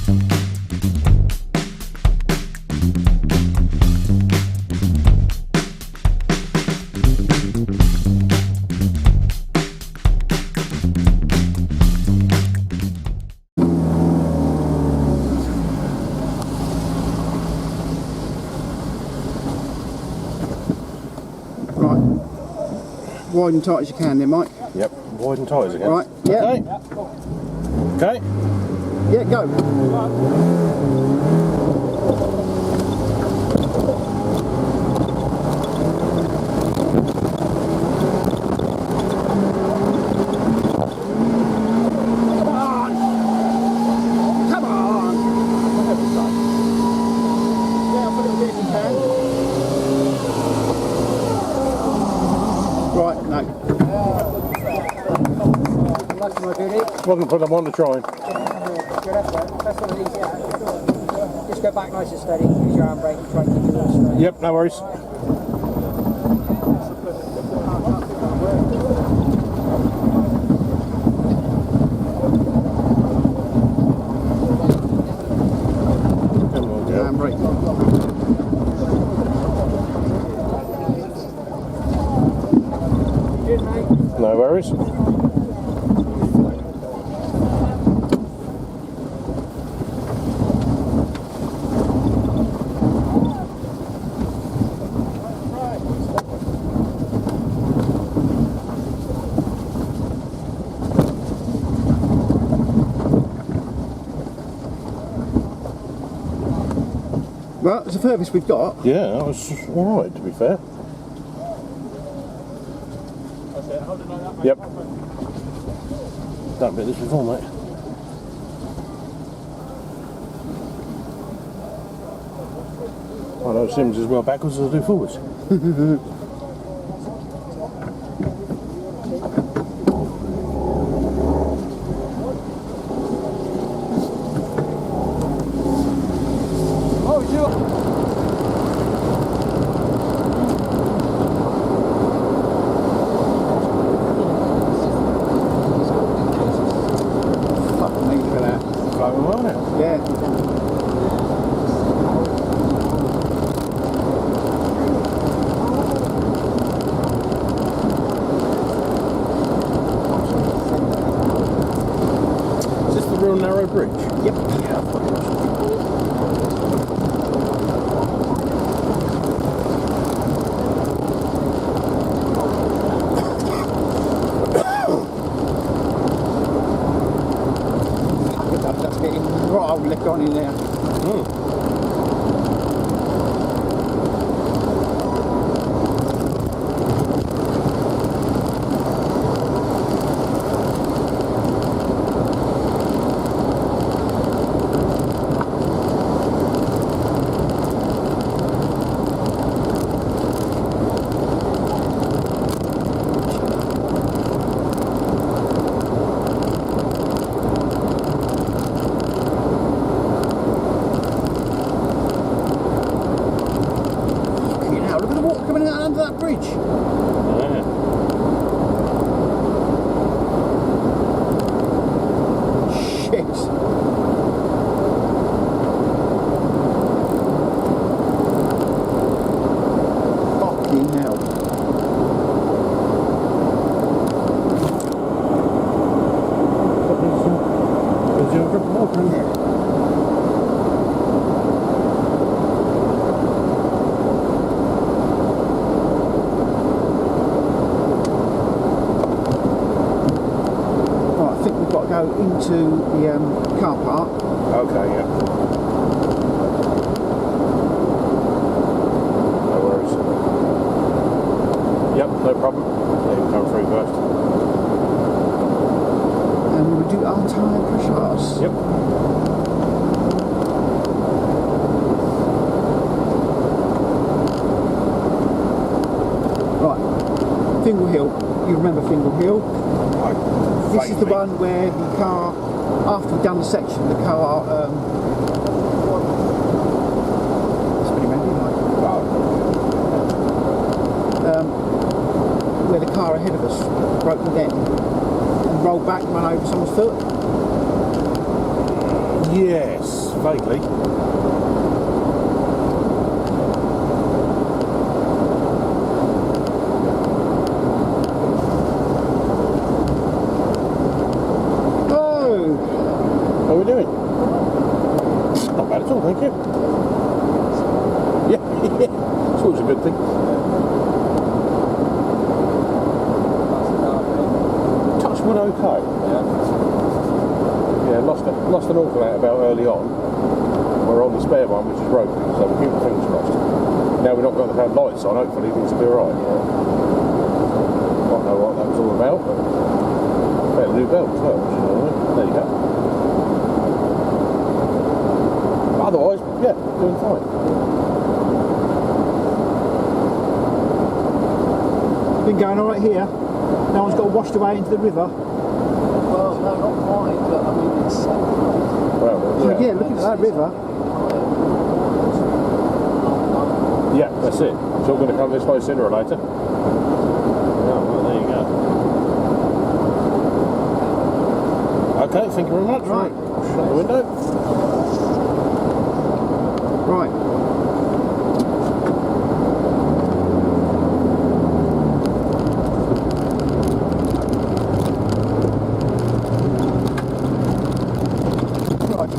Wide and tight as you can then, Mike. Yep, wide and tight as you can. Right, yeah. Okay. Yeah, go. Come on! Yeah, I'll put a little bit if you can. Right, no. Wasn't put them on the try. Just go back nice and steady, use your handbrake and try and keep it all straight. Yep, no worries. Handbrake. No worries. Well, it's the furthest we've got. Yeah, that was alright to be fair. Yep. Done a bit of this before, mate. I know Simms as well backwards as I do forwards. Yeah. Is this the real narrow bridge? Yep. Yeah, I thought it was. That's getting right old lick on in there. Coming out under that bridge. Yeah. Shit. Fucking hell. Is there a drop of water in there? Go into the car park. Okay, yeah. No worries. Yep, no problem. Let him come through first. And we'll do our tyre pressures. Yep. Right. Fingle Hill. You remember Fingle Hill? This is the one where the car, after we've done the section, the car, where the car ahead of us broke the net and rolled back and ran over someone's foot. Yes, vaguely. Oh! How are we doing? Not bad at all, thank you. Yeah, it's always a good thing. Touch wood okay. Yeah, lost an awful lot about early on. We're on the spare one, which is broken, so we keep the fingers crossed. Now we're not going to have lights on, hopefully things will be alright. Don't know what that was all about, but fair new belt as well, you know. There you go. But otherwise, yeah, doing fine. Been going alright here. No one's got washed away into the river. Well, no, not quite, but I mean, it's... Well, So yeah, looking at that river. yeah, that's it. It's all going to come this way sooner or later. Oh, well, there you go. Okay, thank you very much. Right. Shut the window. Right.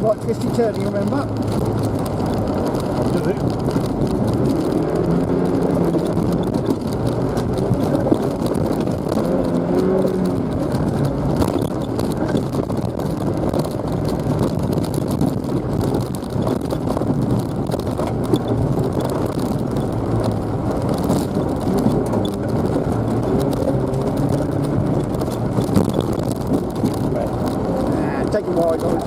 Right, twisty turning, remember? Do it. Take it wide, guys.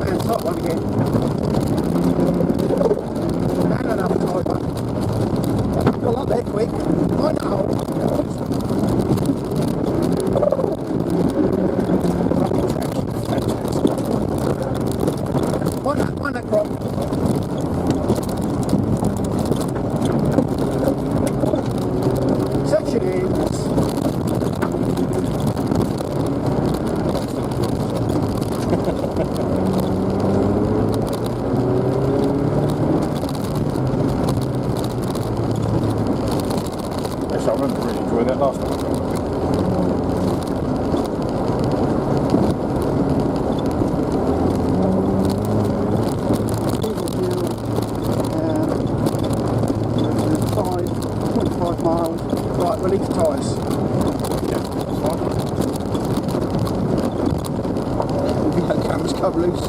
And top one again. And another tight one. Got up there quick. I know. Mind that crop. Section is. Yes, I remember really enjoying that last time. Miles. Right, release tyres. Yeah, that's fine. The video cameras come loose.